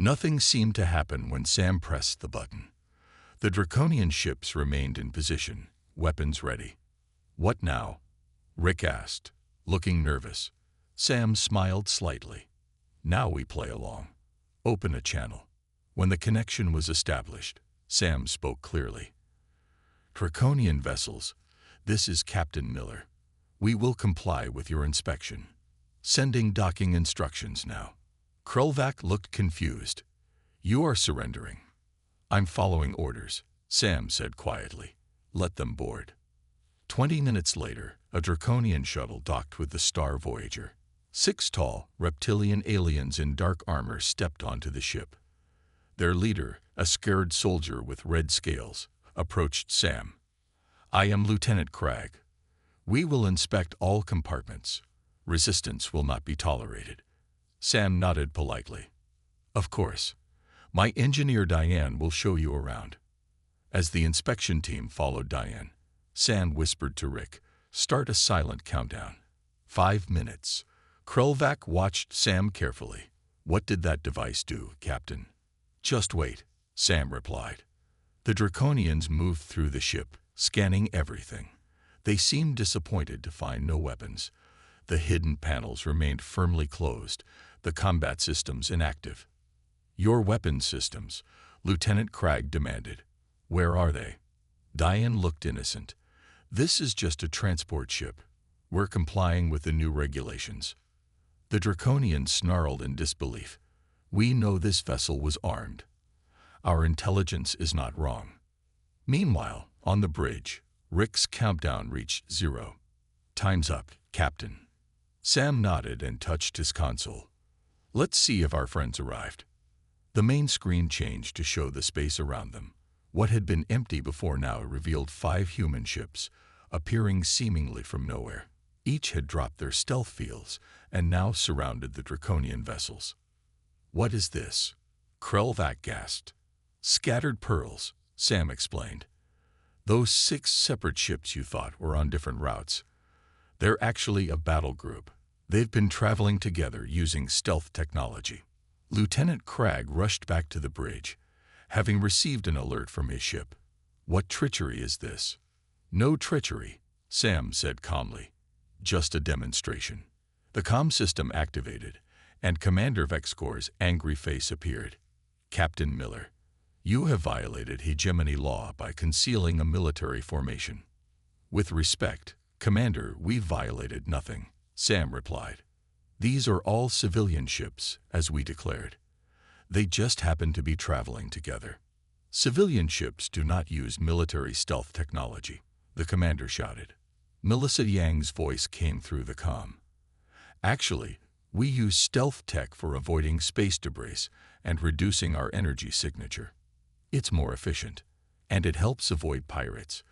Nothing seemed to happen when Sam pressed the button. The Draconian ships remained in position, weapons ready. "What now?" Rick asked, looking nervous. Sam smiled slightly. "Now we play along. Open a channel." When the connection was established, Sam spoke clearly. "Draconian vessels, this is Captain Miller. We will comply with your inspection. Sending docking instructions now." Krulvac looked confused. "You are surrendering." "I'm following orders," Sam said quietly. "Let them board." 20 minutes later, a Draconian shuttle docked with the Star Voyager. 6 tall, reptilian aliens in dark armor stepped onto the ship. Their leader, a scared soldier with red scales, approached Sam. "I am Lieutenant Cragg. We will inspect all compartments. Resistance will not be tolerated." Sam nodded politely. "Of course. My engineer Diane will show you around." As the inspection team followed Diane, Sam whispered to Rick, "Start a silent countdown." 5 minutes. Krulvac watched Sam carefully. "What did that device do, Captain?" "Just wait," Sam replied. The Draconians moved through the ship, scanning everything. They seemed disappointed to find no weapons. The hidden panels remained firmly closed, the combat systems inactive. "Your weapons systems," Lieutenant Cragg demanded. "Where are they?" Diane looked innocent. "This is just a transport ship. We're complying with the new regulations." The Draconians snarled in disbelief. "We know this vessel was armed. Our intelligence is not wrong." Meanwhile, on the bridge, Rick's countdown reached 0. "Time's up, Captain." Sam nodded and touched his console. "Let's see if our friends arrived." The main screen changed to show the space around them. What had been empty before now revealed 5 human ships, appearing seemingly from nowhere. Each had dropped their stealth fields and now surrounded the Draconian vessels. "What is this?" Krulvac gasped. "Scattered pearls," Sam explained. "Those 6 separate ships you thought were on different routes. They're actually a battle group. They've been traveling together using stealth technology." Lieutenant Cragg rushed back to the bridge, having received an alert from his ship. "What treachery is this?" "No treachery," Sam said calmly. "Just a demonstration." The comm system activated, and Commander Vexcor's angry face appeared. "Captain Miller, you have violated hegemony law by concealing a military formation." "With respect, Commander, we've violated nothing," Sam replied. "These are all civilian ships, as we declared. They just happen to be traveling together." "Civilian ships do not use military stealth technology," the commander shouted. Melissa Yang's voice came through the comm. "Actually, we use stealth tech for avoiding space debris and reducing our energy signature. It's more efficient, and it helps avoid pirates,"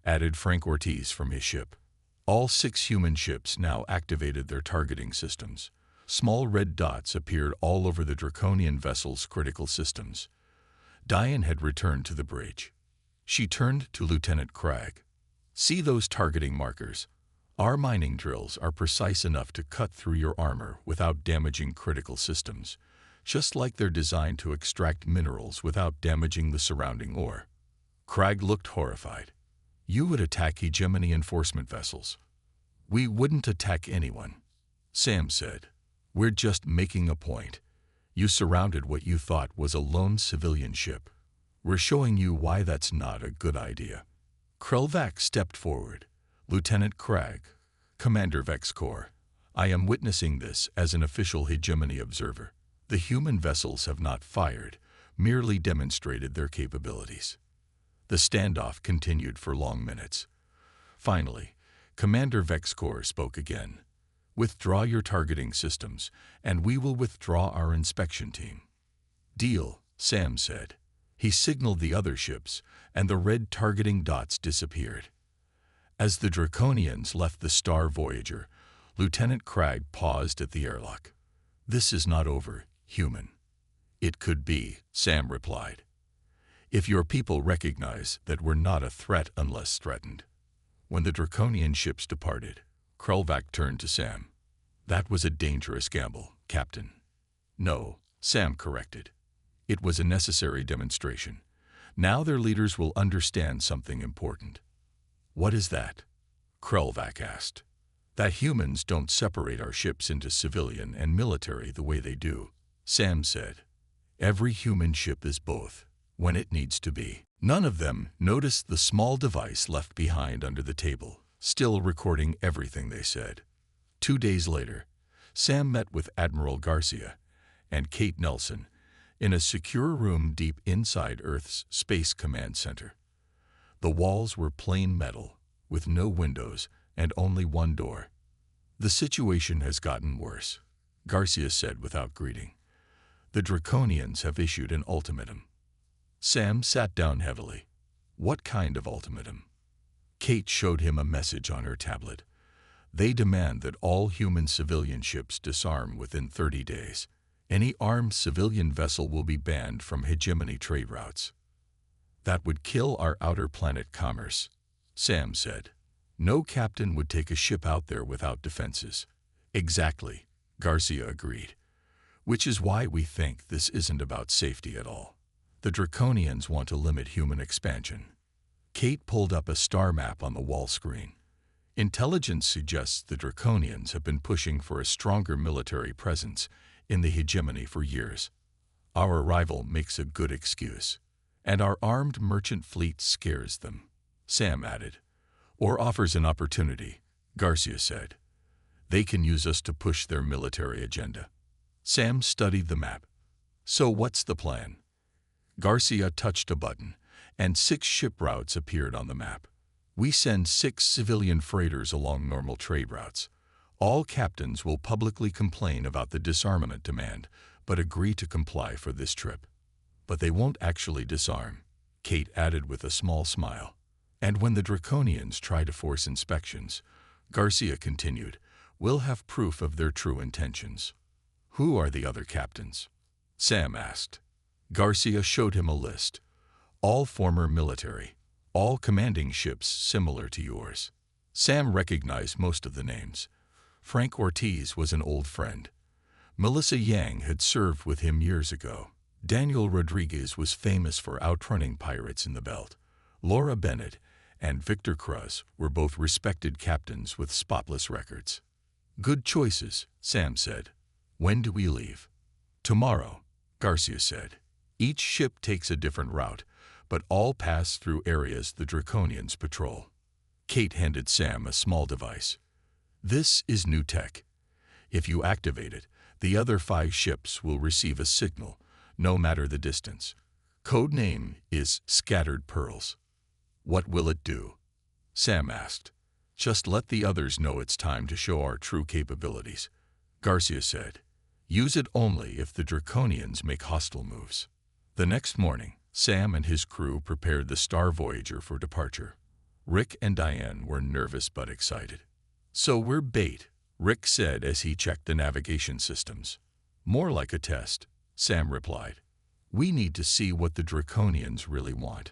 added Frank Ortiz from his ship. All 6 human ships now activated their targeting systems. Small red dots appeared all over the Draconian vessel's critical systems. Diane had returned to the bridge. She turned to Lieutenant Cragg. "See those targeting markers? Our mining drills are precise enough to cut through your armor without damaging critical systems, just like they're designed to extract minerals without damaging the surrounding ore." Cragg looked horrified. "You would attack hegemony enforcement vessels." "We wouldn't attack anyone," Sam said. "We're just making a point. You surrounded what you thought was a lone civilian ship. We're showing you why that's not a good idea." Krulvac stepped forward. "Lieutenant Cragg, Commander Vexcor, I am witnessing this as an official hegemony observer. The human vessels have not fired, merely demonstrated their capabilities." The standoff continued for long minutes. Finally, Commander Vexcor spoke again. "Withdraw your targeting systems, and we will withdraw our inspection team." "Deal," Sam said. He signaled the other ships, and the red targeting dots disappeared. As the Draconians left the Star Voyager, Lieutenant Cragg paused at the airlock. "This is not over, human." "It could be," Sam replied. "If your people recognize that we're not a threat unless threatened." When the Draconian ships departed, Krulvac turned to Sam. "That was a dangerous gamble, Captain." "No," Sam corrected. It was a necessary demonstration. Now their leaders will understand something important. What is that? Krelvac asked. That humans don't separate our ships into civilian and military the way they do, Sam said. Every human ship is both, when it needs to be. None of them noticed the small device left behind under the table, still recording everything they said. 2 days later, Sam met with Admiral Garcia and Kate Nelson in a secure room deep inside Earth's Space Command Center. The walls were plain metal, with no windows and only one door. The situation has gotten worse, Garcia said without greeting. The Draconians have issued an ultimatum. Sam sat down heavily. What kind of ultimatum? Kate showed him a message on her tablet. They demand that all human civilian ships disarm within 30 days. Any armed civilian vessel will be banned from hegemony trade routes. That would kill our outer planet commerce, Sam said. No captain would take a ship out there without defenses. Exactly, Garcia agreed. Which is why we think this isn't about safety at all. The Draconians want to limit human expansion. Kate pulled up a star map on the wall screen. Intelligence suggests the Draconians have been pushing for a stronger military presence in the hegemony for years. Our arrival makes a good excuse, and our armed merchant fleet scares them, Sam added. Or offers an opportunity, Garcia said. They can use us to push their military agenda. Sam studied the map. So what's the plan? Garcia touched a button, and 6 ship routes appeared on the map. We send 6 civilian freighters along normal trade routes. All captains will publicly complain about the disarmament demand, but agree to comply for this trip. But they won't actually disarm, Kate added with a small smile. And when the Draconians try to force inspections, Garcia continued, we'll have proof of their true intentions. Who are the other captains? Sam asked. Garcia showed him a list. All former military, all commanding ships similar to yours. Sam recognized most of the names. Frank Ortiz was an old friend. Melissa Yang had served with him years ago. Daniel Rodriguez was famous for outrunning pirates in the belt. Laura Bennett and Victor Cruz were both respected captains with spotless records. Good choices, Sam said. When do we leave? Tomorrow, Garcia said. Each ship takes a different route, but all pass through areas the Draconians patrol. Kate handed Sam a small device. This is new tech. If you activate it, the other 5 ships will receive a signal, no matter the distance. Code name is Scattered Pearls. What will it do? Sam asked. Just let the others know it's time to show our true capabilities, Garcia said. Use it only if the Draconians make hostile moves. The next morning, Sam and his crew prepared the Star Voyager for departure. Rick and Diane were nervous but excited. So we're bait, Rick said as he checked the navigation systems. More like a test, Sam replied. We need to see what the Draconians really want.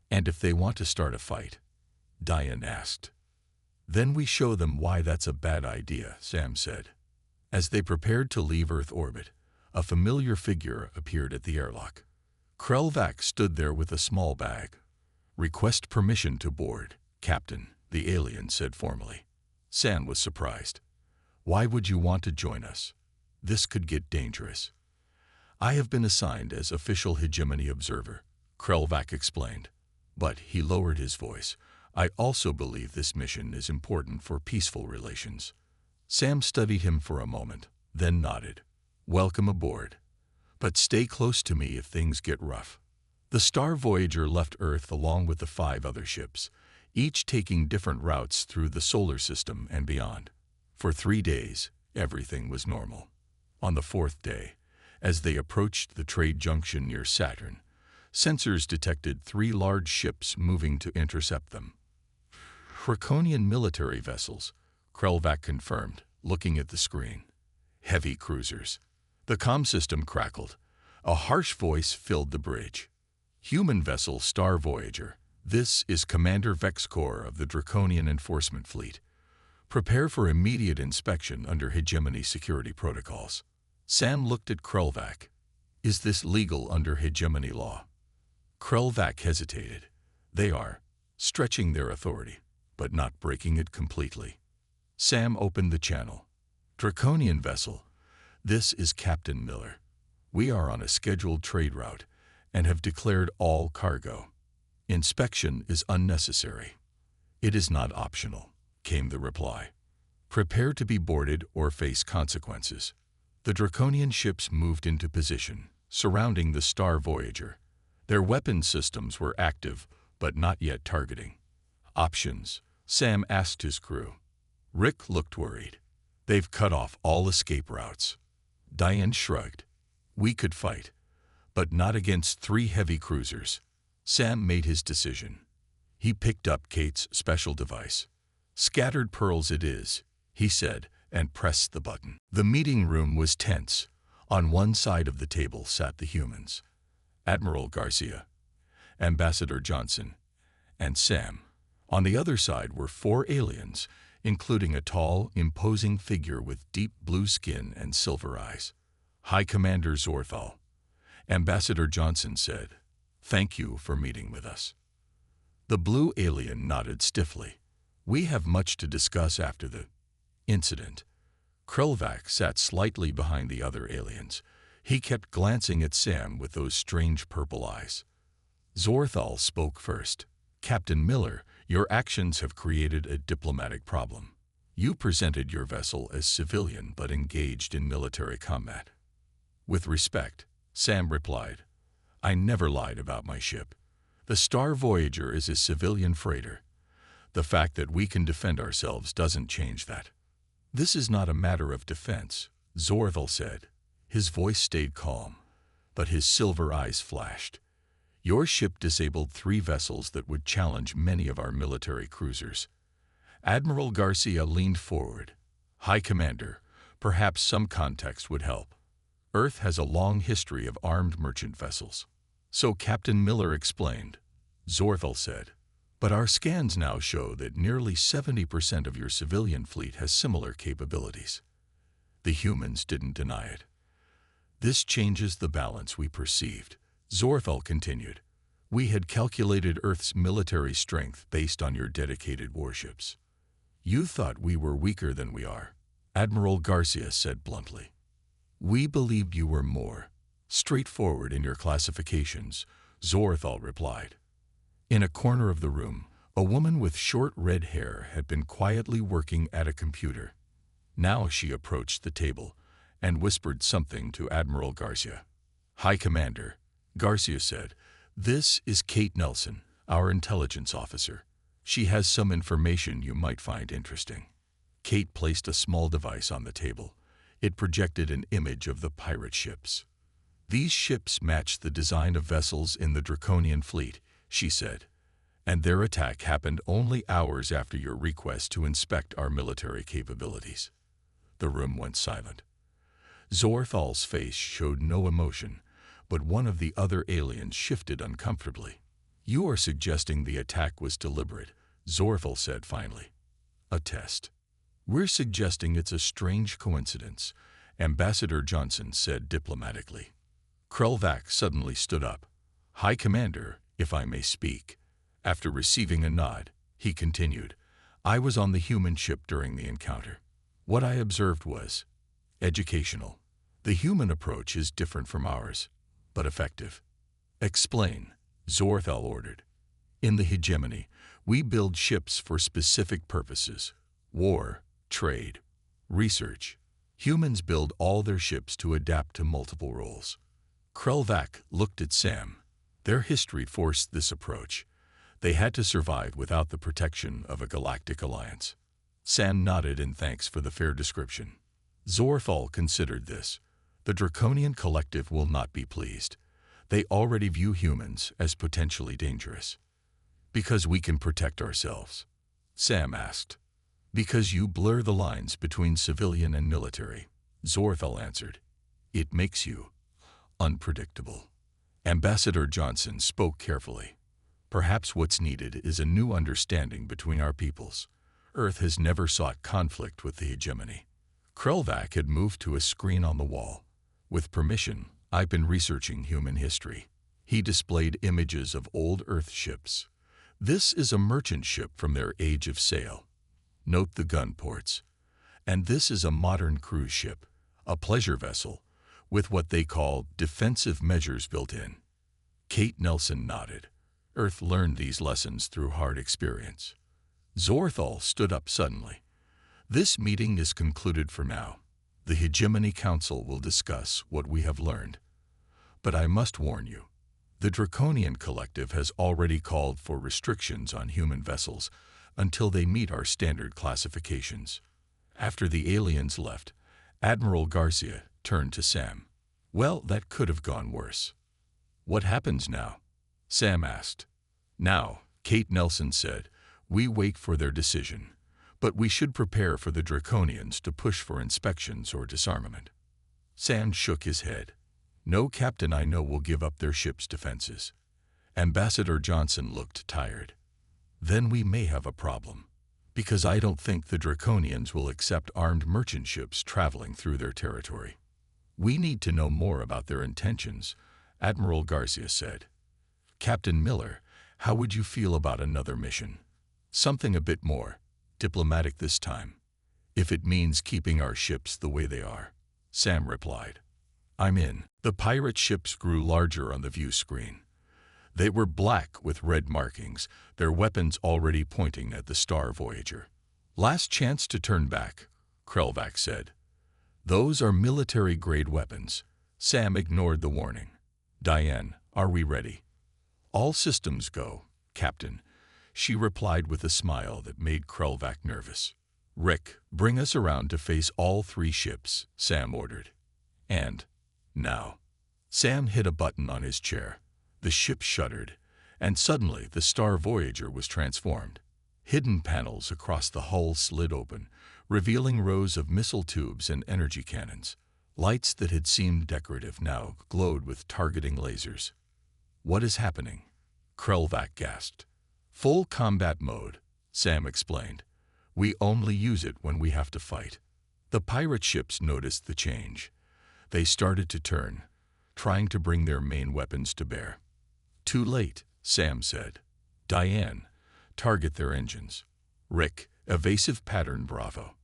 And if they want to start a fight, Diane asked. Then we show them why that's a bad idea, Sam said. As they prepared to leave Earth orbit, a familiar figure appeared at the airlock. Krelvac stood there with a small bag. Request permission to board, Captain, the alien said formally. Sam was surprised. Why would you want to join us? This could get dangerous. I have been assigned as official hegemony observer, Krelvac explained. But he lowered his voice. I also believe this mission is important for peaceful relations. Sam studied him for a moment, then nodded. Welcome aboard. But stay close to me if things get rough. The Star Voyager left Earth along with the 5 other ships, each taking different routes through the solar system and beyond. For 3 days, everything was normal. On the 4th day, as they approached the trade junction near Saturn, sensors detected 3 large ships moving to intercept them. Draconian military vessels, Krelvac confirmed, looking at the screen. Heavy cruisers. The comm system crackled. A harsh voice filled the bridge. Human vessel Star Voyager. This is Commander Vexcor of the Draconian Enforcement Fleet. Prepare for immediate inspection under hegemony security protocols. Sam looked at Krelvac. Is this legal under hegemony law? Krelvac hesitated. They are stretching their authority, but not breaking it completely. Sam opened the channel. Draconian vessel. This is Captain Miller. We are on a scheduled trade route and have declared all cargo. Inspection is unnecessary. It is not optional, came the reply. Prepare to be boarded or face consequences. The Draconian ships moved into position, surrounding the Star Voyager. Their weapon systems were active, but not yet targeting. Options, Sam asked his crew. Rick looked worried. They've cut off all escape routes. Diane shrugged. We could fight, but not against 3 heavy cruisers. Sam made his decision. He picked up Kate's special device. Scattered pearls it is, he said, and pressed the button. The meeting room was tense. On one side of the table sat the humans. Admiral Garcia, Ambassador Johnson, and Sam. On the other side were 4 aliens, including a tall, imposing figure with deep blue skin and silver eyes. High Commander Zorthal. Ambassador Johnson said, "Thank you for meeting with us." The blue alien nodded stiffly. We have much to discuss after the incident. Krelvac sat slightly behind the other aliens. He kept glancing at Sam with those strange purple eyes. Zorthal spoke first. Captain Miller, your actions have created a diplomatic problem. You presented your vessel as civilian but engaged in military combat. With respect, Sam replied, I never lied about my ship. The Star Voyager is a civilian freighter. The fact that we can defend ourselves doesn't change that. This is not a matter of defense, Zorthal said. His voice stayed calm, but his silver eyes flashed. Your ship disabled 3 vessels that would challenge many of our military cruisers. Admiral Garcia leaned forward. High Commander, perhaps some context would help. Earth has a long history of armed merchant vessels. So Captain Miller explained. Zorthal said, but our scans now show that nearly 70% of your civilian fleet has similar capabilities. The humans didn't deny it. This changes the balance we perceived. Zorthal continued, we had calculated Earth's military strength based on your dedicated warships. You thought we were weaker than we are, Admiral Garcia said bluntly. We believed you were more straightforward in your classifications, Zorthal replied. In a corner of the room, a woman with short red hair had been quietly working at a computer. Now she approached the table and whispered something to Admiral Garcia. High Commander, Garcia said, this is Kate Nelson, our intelligence officer. She has some information you might find interesting. Kate placed a small device on the table. It projected an image of the pirate ships. These ships match the design of vessels in the Draconian fleet, she said, and their attack happened only hours after your request to inspect our military capabilities. The room went silent. Zorthal's face showed no emotion, but one of the other aliens shifted uncomfortably. You are suggesting the attack was deliberate, Zorthal said finally. A test. We're suggesting it's a strange coincidence, Ambassador Johnson said diplomatically. Krelvac suddenly stood up. High Commander, if I may speak. After receiving a nod, he continued, I was on the human ship during the encounter. What I observed was educational. The human approach is different from ours, but effective. Explain, Zorthal ordered. In the hegemony, we build ships for specific purposes. War, trade, research. Humans build all their ships to adapt to multiple roles. Krelvac looked at Sam. Their history forced this approach. They had to survive without the protection of a galactic alliance. Sam nodded in thanks for the fair description. Zorthal considered this. The Draconian collective will not be pleased. They already view humans as potentially dangerous. Because we can protect ourselves, Sam asked. Because you blur the lines between civilian and military, Zorthal answered. It makes you unpredictable. Ambassador Johnson spoke carefully. Perhaps what's needed is a new understanding between our peoples. Earth has never sought conflict with the hegemony. Krelvac had moved to a screen on the wall. With permission, I've been researching human history. He displayed images of old Earth ships. This is a merchant ship from their age of sail. Note the gun ports. And this is a modern cruise ship, a pleasure vessel, with what they call defensive measures built in. Kate Nelson nodded. Earth learned these lessons through hard experience. Zorthal stood up suddenly. This meeting is concluded for now. The Hegemony Council will discuss what we have learned. But I must warn you, the Draconian Collective has already called for restrictions on human vessels until they meet our standard classifications. After the aliens left, Admiral Garcia turned to Sam. Well, that could have gone worse. What happens now? Sam asked. Now, Kate Nelson said, we wait for their decision, but we should prepare for the Draconians to push for inspections or disarmament. Sam shook his head. No captain I know will give up their ship's defenses. Ambassador Johnson looked tired. Then we may have a problem, because I don't think the Draconians will accept armed merchant ships traveling through their territory. We need to know more about their intentions, Admiral Garcia said. Captain Miller, how would you feel about another mission? Something a bit more diplomatic this time, if it means keeping our ships the way they are, Sam replied. I'm in. The pirate ships grew larger on the view screen. They were black with red markings, their weapons already pointing at the Star Voyager. Last chance to turn back, Krelvac said. Those are military-grade weapons. Sam ignored the warning. Diane, are we ready? All systems go, Captain, she replied with a smile that made Krelvac nervous. Rick, bring us around to face all three ships, Sam ordered. And now. Sam hit a button on his chair. The ship shuddered, and suddenly the Star Voyager was transformed. Hidden panels across the hull slid open, revealing rows of missile tubes and energy cannons. Lights that had seemed decorative now glowed with targeting lasers. What is happening? Krelvac gasped. Full combat mode, Sam explained. We only use it when we have to fight. The pirate ships noticed the change. They started to turn, trying to bring their main weapons to bear. Too late, Sam said. Diane, target their engines. Rick, evasive pattern Bravo.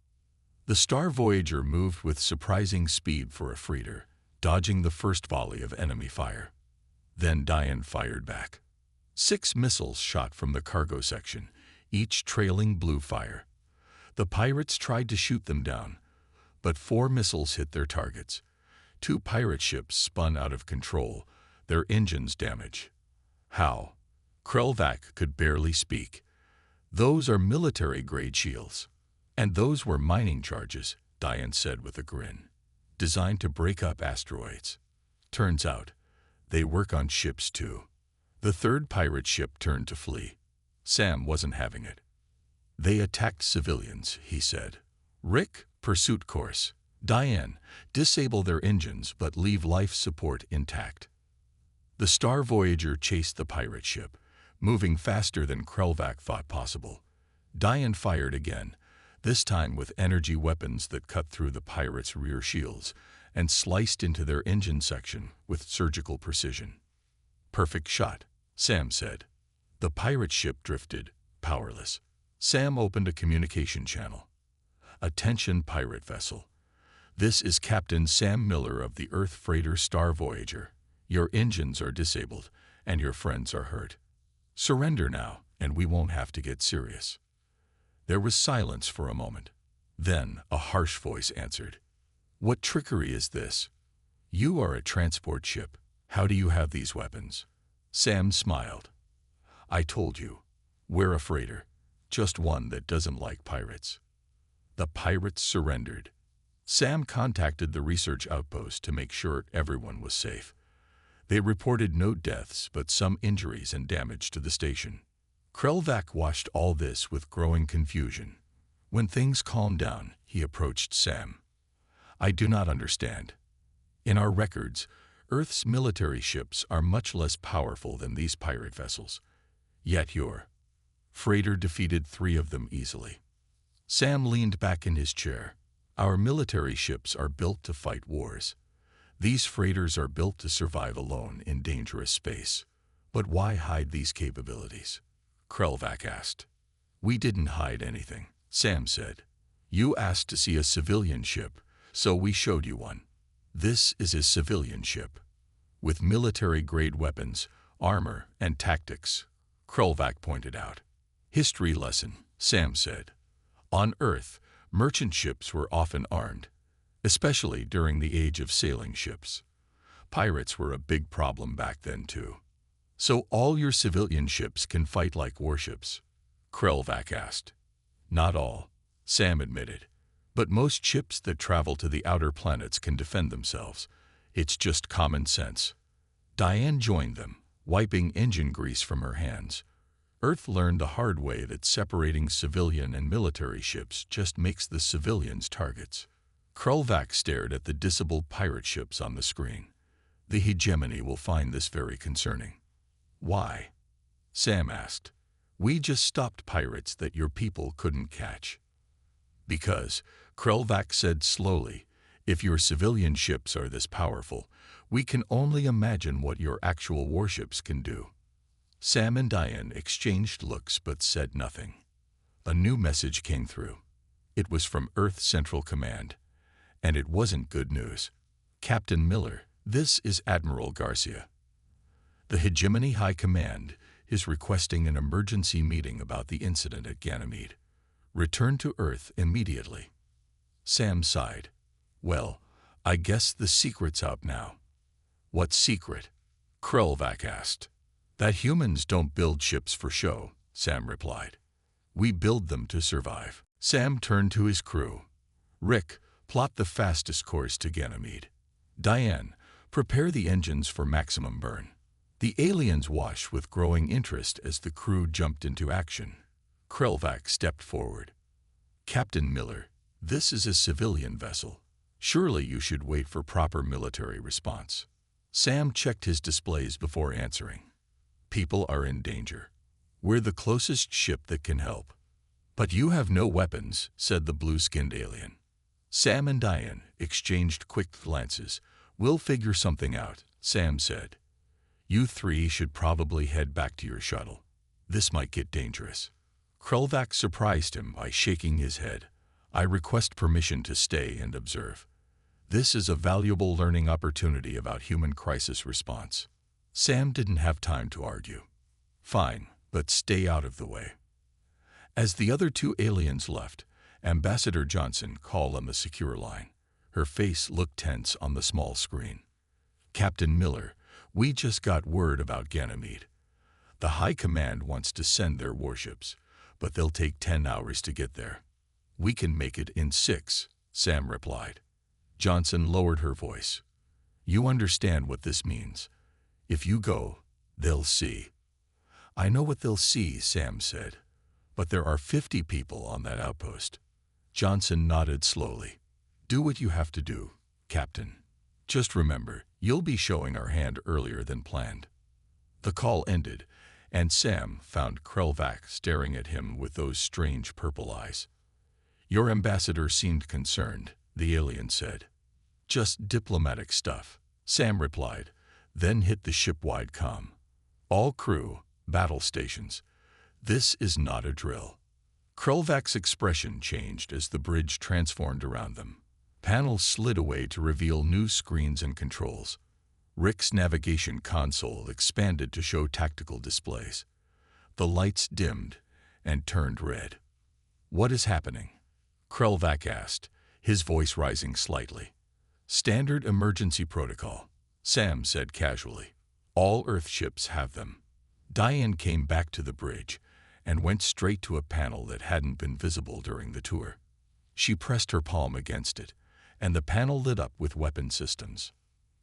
The Star Voyager moved with surprising speed for a freighter, dodging the first volley of enemy fire. Then Diane fired back. 6 missiles shot from the cargo section, each trailing blue fire. The pirates tried to shoot them down, but 4 missiles hit their targets. 2 pirate ships spun out of control, their engines damaged. How? Krelvac could barely speak. Those are military-grade shields. And those were mining charges, Diane said with a grin. Designed to break up asteroids. Turns out, they work on ships too. The third pirate ship turned to flee. Sam wasn't having it. They attacked civilians, he said. Rick, pursuit course. Diane, disable their engines but leave life support intact. The Star Voyager chased the pirate ship, moving faster than Krelvac thought possible. Diane fired again, this time with energy weapons that cut through the pirates' rear shields and sliced into their engine section with surgical precision. Perfect shot, Sam said. The pirate ship drifted, powerless. Sam opened a communication channel. Attention pirate vessel. This is Captain Sam Miller of the Earth freighter Star Voyager. Your engines are disabled, and your friends are hurt. Surrender now, and we won't have to get serious. There was silence for a moment. Then a harsh voice answered. What trickery is this? You are a transport ship. How do you have these weapons? Sam smiled. I told you. We're a freighter. Just one that doesn't like pirates. The pirates surrendered. Sam contacted the research outpost to make sure everyone was safe. They reported no deaths but some injuries and damage to the station. Krelvac watched all this with growing confusion. When things calmed down, he approached Sam. I do not understand. In our records, Earth's military ships are much less powerful than these pirate vessels. Yet your freighter defeated 3 of them easily. Sam leaned back in his chair. Our military ships are built to fight wars. These freighters are built to survive alone in dangerous space. But why hide these capabilities? Krelvac asked. We didn't hide anything, Sam said. You asked to see a civilian ship, so we showed you one. This is a civilian ship, with military-grade weapons, armor, and tactics, Krelvac pointed out. History lesson, Sam said. On Earth, merchant ships were often armed, especially during the age of sailing ships. Pirates were a big problem back then too. So all your civilian ships can fight like warships? Krelvac asked. Not all, Sam admitted. But most ships that travel to the outer planets can defend themselves. It's just common sense. Diane joined them, wiping engine grease from her hands. Earth learned the hard way that separating civilian and military ships just makes the civilians targets. Krelvac stared at the disabled pirate ships on the screen. The hegemony will find this very concerning. Why? Sam asked. We just stopped pirates that your people couldn't catch. Because, Krelvac said slowly, if your civilian ships are this powerful, we can only imagine what your actual warships can do. Sam and Diane exchanged looks but said nothing. A new message came through. It was from Earth Central Command. And it wasn't good news. Captain Miller, this is Admiral Garcia. The Hegemony High Command is requesting an emergency meeting about the incident at Ganymede. Return to Earth immediately. Sam sighed. Well, I guess the secret's out now. What secret? Krelvac asked. That humans don't build ships for show, Sam replied. We build them to survive. Sam turned to his crew. Rick, plot the fastest course to Ganymede. Diane, prepare the engines for maximum burn. The aliens watched with growing interest as the crew jumped into action. Krelvac stepped forward. Captain Miller, this is a civilian vessel. Surely you should wait for proper military response. Sam checked his displays before answering. People are in danger. We're the closest ship that can help. But you have no weapons, said the blue-skinned alien. Sam and Diane exchanged quick glances. We'll figure something out, Sam said. You three should probably head back to your shuttle. This might get dangerous. Krelvac surprised him by shaking his head. I request permission to stay and observe. This is a valuable learning opportunity about human crisis response. Sam didn't have time to argue. Fine, but stay out of the way. As the other two aliens left, Ambassador Johnson called on the secure line. Her face looked tense on the small screen. Captain Miller, we just got word about Ganymede. The High Command wants to send their warships, but they'll take 10 hours to get there. We can make it in 6, Sam replied. Johnson lowered her voice. You understand what this means. If you go, they'll see. I know what they'll see, Sam said. But there are 50 people on that outpost. Johnson nodded slowly. Do what you have to do, Captain. Just remember, you'll be showing our hand earlier than planned. The call ended, and Sam found Krelvac staring at him with those strange purple eyes. Your ambassador seemed concerned, the alien said. Just diplomatic stuff, Sam replied, then hit the ship-wide comm. All crew, battle stations. This is not a drill. Krelvac's expression changed as the bridge transformed around them. Panels slid away to reveal new screens and controls. Rick's navigation console expanded to show tactical displays. The lights dimmed and turned red. What is happening? Krelvac asked, his voice rising slightly. Standard emergency protocol, Sam said casually. All Earth ships have them. Diane came back to the bridge and went straight to a panel that hadn't been visible during the tour. She pressed her palm against it, and the panel lit up with weapon systems.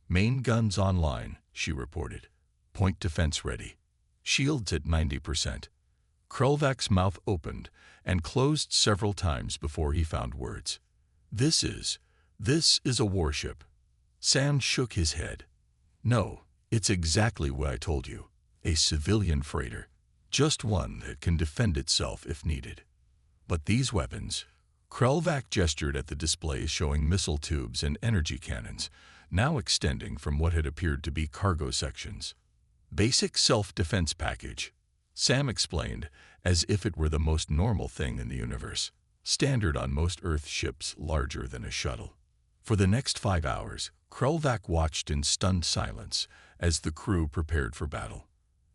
Main guns online, she reported. Point defense ready. Shields at 90%. Krelvac's mouth opened and closed several times before he found words. This is a warship. Sam shook his head. No, it's exactly what I told you. A civilian freighter. Just one that can defend itself if needed. But these weapons, Krelvac gestured at the displays showing missile tubes and energy cannons, now extending from what had appeared to be cargo sections. Basic self-defense package, Sam explained, as if it were the most normal thing in the universe, standard on most Earth ships larger than a shuttle. For the next 5 hours, Krelvac watched in stunned silence as the crew prepared for battle.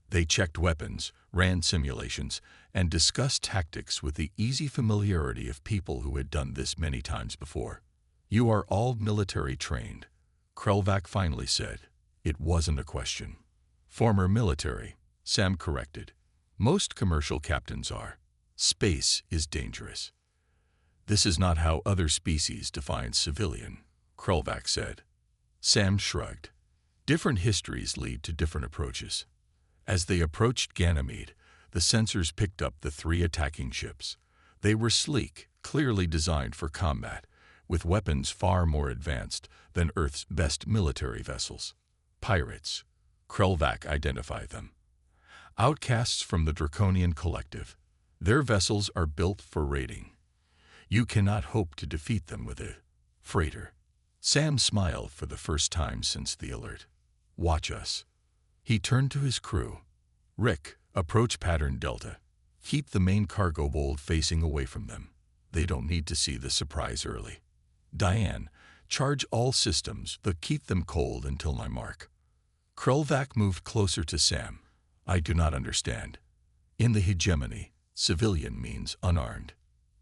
They checked weapons, ran simulations, and discussed tactics with the easy familiarity of people who had done this many times before. "You are all military trained," Krelvac finally said. It wasn't a question. "Former military," Sam corrected. "Most commercial captains are. Space is dangerous." "This is not how other species define civilian," Krelvac said. Sam shrugged. "Different histories lead to different approaches." As they approached Ganymede, the sensors picked up the 3 attacking ships. They were sleek, clearly designed for combat, with weapons far more advanced than Earth's best military vessels. Pirates, Krelvac identified them. Outcasts from the Draconian collective. Their vessels are built for raiding. You cannot hope to defeat them with a freighter. Sam smiled for the first time since the alert. "Watch us." He turned to his crew. "Rick, approach pattern Delta. Keep the main cargo hold facing away from them. They don't need to see the surprise early. Diane, charge all systems, but keep them cold until my mark." Krelvac moved closer to Sam. "I do not understand. In the hegemony, civilian means unarmed.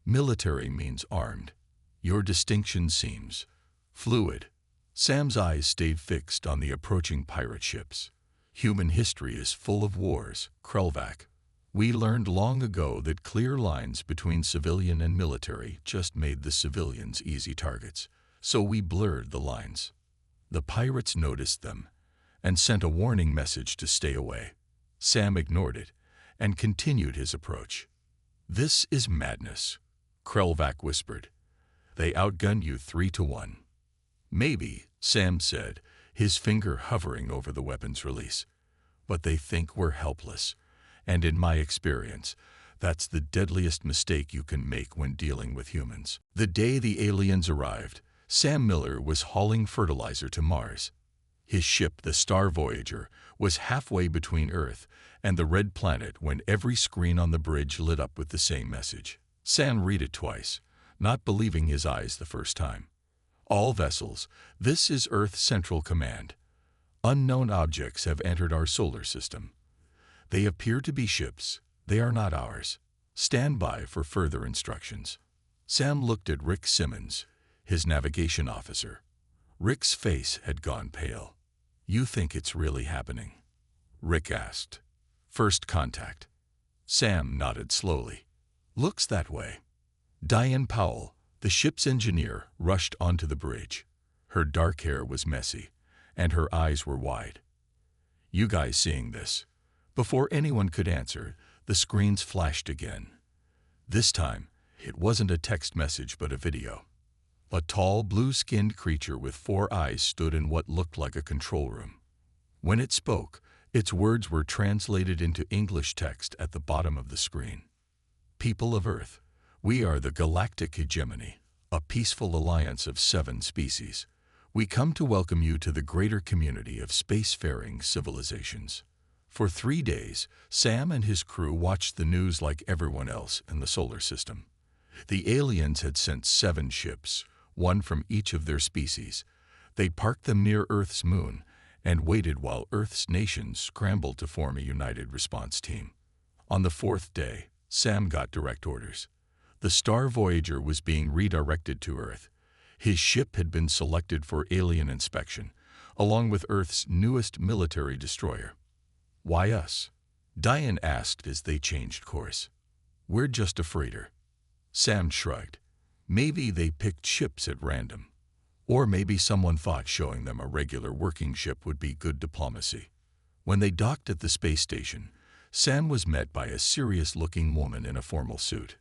Military means armed. Your distinction seems fluid." Sam's eyes stayed fixed on the approaching pirate ships. "Human history is full of wars, Krelvac. We learned long ago that clear lines between civilian and military just made the civilians easy targets, so we blurred the lines. The pirates noticed them and sent a warning message to stay away." Sam ignored it and continued his approach. "This is madness," Krelvac whispered. "They outgun you 3-1. "Maybe," Sam said, his finger hovering over the weapon's release. "But they think we're helpless. And in my experience, that's the deadliest mistake you can make when dealing with humans." The day the aliens arrived, Sam Miller was hauling fertilizer to Mars. His ship, the Star Voyager, was halfway between Earth and the Red Planet when every screen on the bridge lit up with the same message. Sam read it twice, not believing his eyes the first time. "All vessels, this is Earth Central Command. Unknown objects have entered our solar system. They appear to be ships. They are not ours. Stand by for further instructions." Sam looked at Rick Simmons, his navigation officer. Rick's face had gone pale. "You think it's really happening?" Rick asked. "First contact." Sam nodded slowly. "Looks that way." Diane Powell, the ship's engineer, rushed onto the bridge. Her dark hair was messy, and her eyes were wide. "You guys seeing this?" Before anyone could answer, the screens flashed again. This time, it wasn't a text message but a video. A tall, blue-skinned creature with 4 eyes stood in what looked like a control room. When it spoke, its words were translated into English text at the bottom of the screen. "People of Earth, we are the Galactic Hegemony, a peaceful alliance of 7 species. We come to welcome you to the greater community of spacefaring civilizations." For 3 days, Sam and his crew watched the news like everyone else in the solar system. The aliens had sent 7 ships, 1 from each of their species. They parked them near Earth's moon and waited while Earth's nations scrambled to form a united response team. On the 4th day, Sam got direct orders. The Star Voyager was being redirected to Earth. His ship had been selected for alien inspection, along with Earth's newest military destroyer. "Why us?" Diane asked as they changed course. "We're just a freighter." Sam shrugged. Maybe they picked ships at random. Or maybe someone thought showing them a regular working ship would be good diplomacy. When they docked at the space station, Sam was met by a serious-looking woman in a formal suit.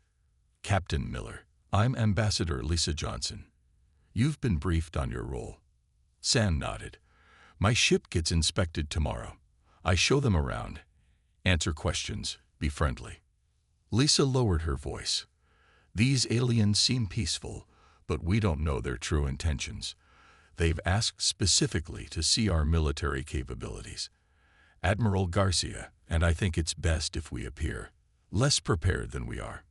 "Captain Miller, I'm Ambassador Lisa Johnson. You've been briefed on your role." Sam nodded. "My ship gets inspected tomorrow. I show them around. Answer questions. Be friendly." Lisa lowered her voice. "These aliens seem peaceful, but we don't know their true intentions. They've asked specifically to see our military capabilities. Admiral Garcia, and I think it's best if we appear less prepared than we are."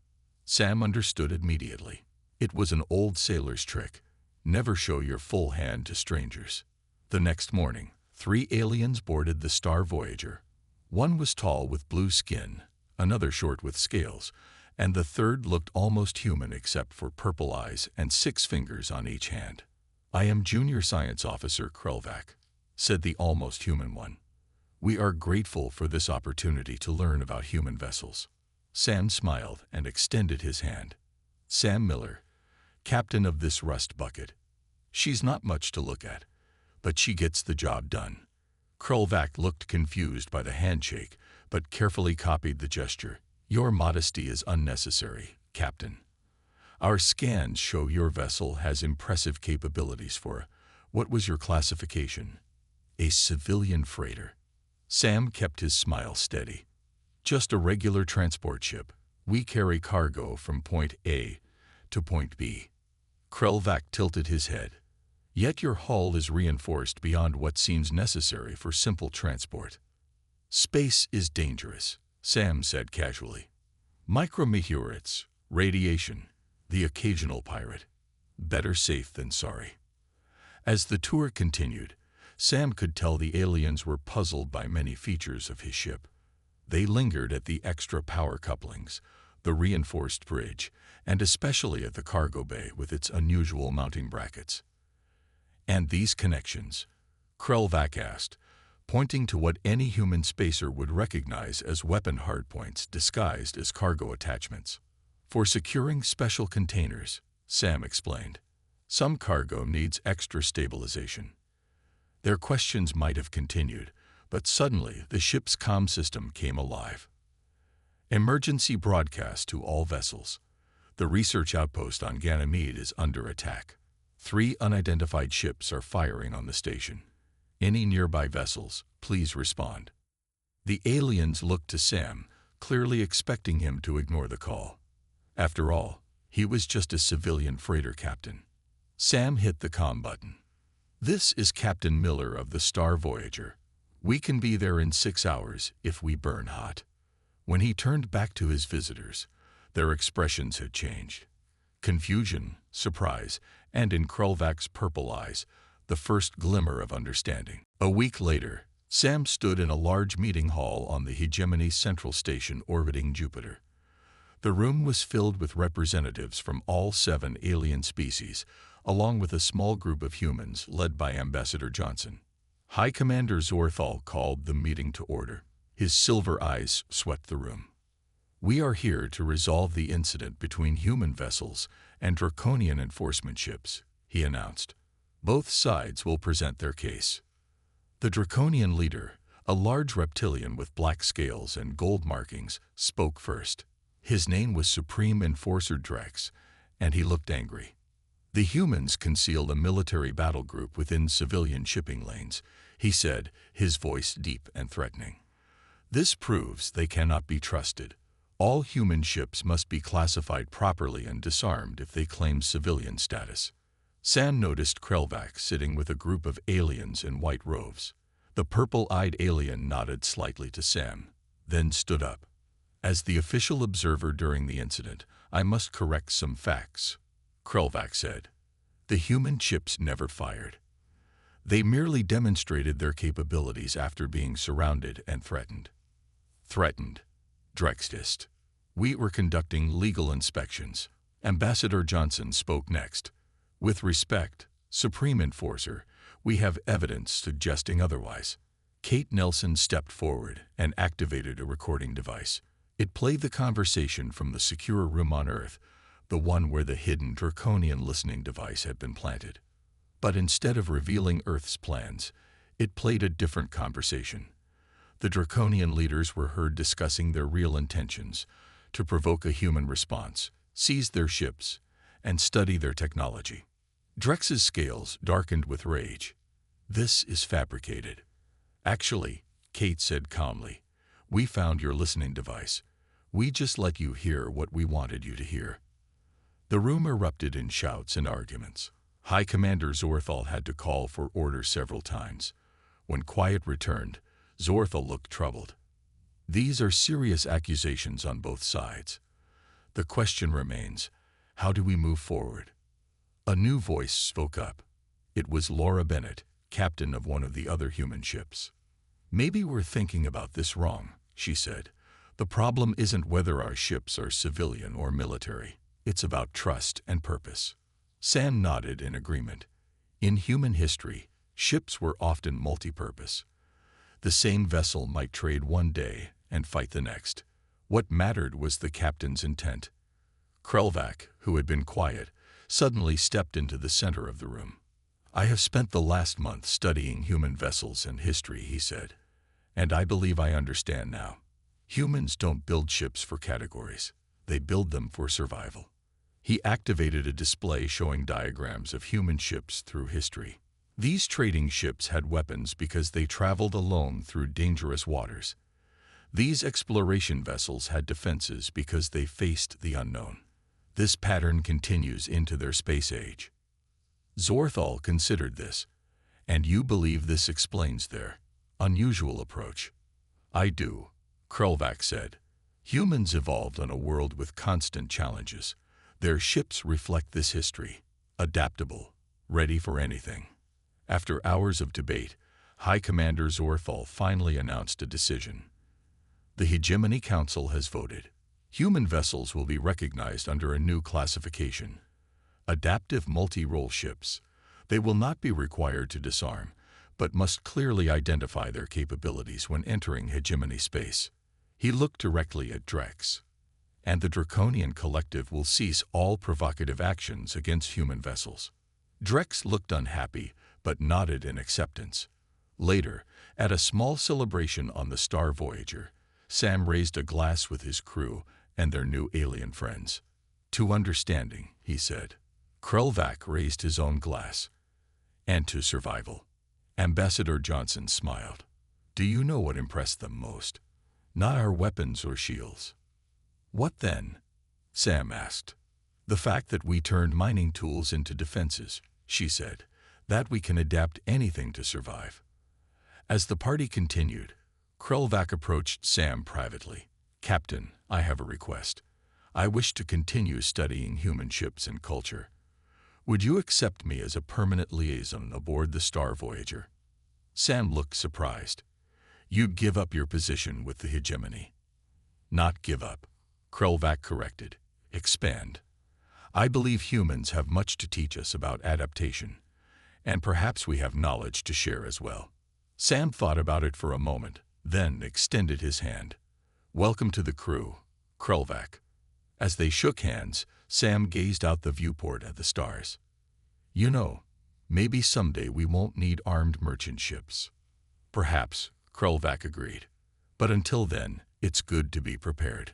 Sam understood immediately. It was an old sailor's trick. Never show your full hand to strangers. The next morning, 3 aliens boarded the Star Voyager. One was tall with blue skin, another short with scales, and the third looked almost human except for purple eyes and 6 fingers on each hand. "I am Junior Science Officer Krelvac," said the almost human one. "We are grateful for this opportunity to learn about human vessels." Sam smiled and extended his hand. "Sam Miller, captain of this rust bucket. She's not much to look at, but she gets the job done." Krelvac looked confused by the handshake, but carefully copied the gesture. "Your modesty is unnecessary, Captain. Our scans show your vessel has impressive capabilities for, what was your classification? A civilian freighter." Sam kept his smile steady. "Just a regular transport ship. We carry cargo from point A to point B." Krelvac tilted his head. "Yet your hull is reinforced beyond what seems necessary for simple transport." "Space is dangerous," Sam said casually. "Micrometeorites, radiation, the occasional pirate. Better safe than sorry." As the tour continued, Sam could tell the aliens were puzzled by many features of his ship. They lingered at the extra power couplings, the reinforced bridge, and especially at the cargo bay with its unusual mounting brackets. "And these connections?" Krelvac asked, pointing to what any human spacer would recognize as weapon hardpoints disguised as cargo attachments. "For securing special containers," Sam explained. "Some cargo needs extra stabilization." Their questions might have continued, but suddenly the ship's comm system came alive. "Emergency broadcast to all vessels. The research outpost on Ganymede is under attack. 3 unidentified ships are firing on the station. Any nearby vessels, please respond." The aliens looked to Sam, clearly expecting him to ignore the call. After all, he was just a civilian freighter captain. Sam hit the comm button. "This is Captain Miller of the Star Voyager. We can be there in 6 hours if we burn hot." When he turned back to his visitors, their expressions had changed. Confusion, surprise, and in Krelvac's purple eyes, the first glimmer of understanding. A week later, Sam stood in a large meeting hall on the Hegemony Central Station orbiting Jupiter. The room was filled with representatives from all 7 alien species, along with a small group of humans led by Ambassador Johnson. High Commander Zorthal called the meeting to order. His silver eyes swept the room. "We are here to resolve the incident between human vessels and Draconian enforcement ships," he announced. "Both sides will present their case." The Draconian leader, a large reptilian with black scales and gold markings, spoke first. His name was Supreme Enforcer Drex, and he looked angry. "The humans concealed a military battle group within civilian shipping lanes," he said, his voice deep and threatening. "This proves they cannot be trusted. All human ships must be classified properly and disarmed if they claim civilian status." Sam noticed Krelvac sitting with a group of aliens in white robes. The purple-eyed alien nodded slightly to Sam, then stood up. "As the official observer during the incident, I must correct some facts," Krelvac said. "The human ships never fired. They merely demonstrated their capabilities after being surrounded and threatened." "Threatened," Drex hissed. "We were conducting legal inspections." Ambassador Johnson spoke next. "With respect, Supreme Enforcer, we have evidence suggesting otherwise." Kate Nelson stepped forward and activated a recording device. It played the conversation from the secure room on Earth, the one where the hidden Draconian listening device had been planted. But instead of revealing Earth's plans, it played a different conversation. The Draconian leaders were heard discussing their real intentions: to provoke a human response, seize their ships, and study their technology. Drex's scales darkened with rage. "This is fabricated." "Actually," Kate said calmly, "we found your listening device. We just let you hear what we wanted you to hear." The room erupted in shouts and arguments. High Commander Zorthal had to call for orders several times. When quiet returned, Zorthal looked troubled. These are serious accusations on both sides. The question remains, how do we move forward? A new voice spoke up. It was Laura Bennett, captain of one of the other human ships. Maybe we're thinking about this wrong, she said. The problem isn't whether our ships are civilian or military. It's about trust and purpose. Sam nodded in agreement. In human history, ships were often multi-purpose. The same vessel might trade one day and fight the next. What mattered was the captain's intent. Krelvac, who had been quiet, suddenly stepped into the center of the room. I have spent the last month studying human vessels and history, he said, and I believe I understand now. Humans don't build ships for categories. They build them for survival. He activated a display showing diagrams of human ships through history. These trading ships had weapons because they traveled alone through dangerous waters. These exploration vessels had defenses because they faced the unknown. This pattern continues into their space age. Zorthal considered this. And you believe this explains their unusual approach? I do, Krelvac said. Humans evolved on a world with constant challenges. Their ships reflect this history, adaptable, ready for anything. After hours of debate, High Commander Zorthal finally announced a decision. The Hegemony Council has voted. Human vessels will be recognized under a new classification. Adaptive multi-role ships. They will not be required to disarm, but must clearly identify their capabilities when entering hegemony space. He looked directly at Drex. And the Draconian Collective will cease all provocative actions against human vessels. Drex looked unhappy, but nodded in acceptance. Later, at a small celebration on the Star Voyager, Sam raised a glass with his crew and their new alien friends. To understanding, he said. Krelvac raised his own glass. And to survival. Ambassador Johnson smiled. Do you know what impressed them most? Not our weapons or shields. What then? Sam asked. The fact that we turned mining tools into defenses, she said, that we can adapt anything to survive. As the party continued, Krelvac approached Sam privately. Captain, I have a request. I wish to continue studying human ships and culture. Would you accept me as a permanent liaison aboard the Star Voyager? Sam looked surprised. You'd give up your position with the hegemony. Not give up, Krelvac corrected. Expand. I believe humans have much to teach us about adaptation, and perhaps we have knowledge to share as well. Sam thought about it for a moment, then extended his hand. Welcome to the crew, Krelvac. As they shook hands, Sam gazed out the viewport at the stars. You know, maybe someday we won't need armed merchant ships. Perhaps, Krelvac agreed. But until then, it's good to be prepared.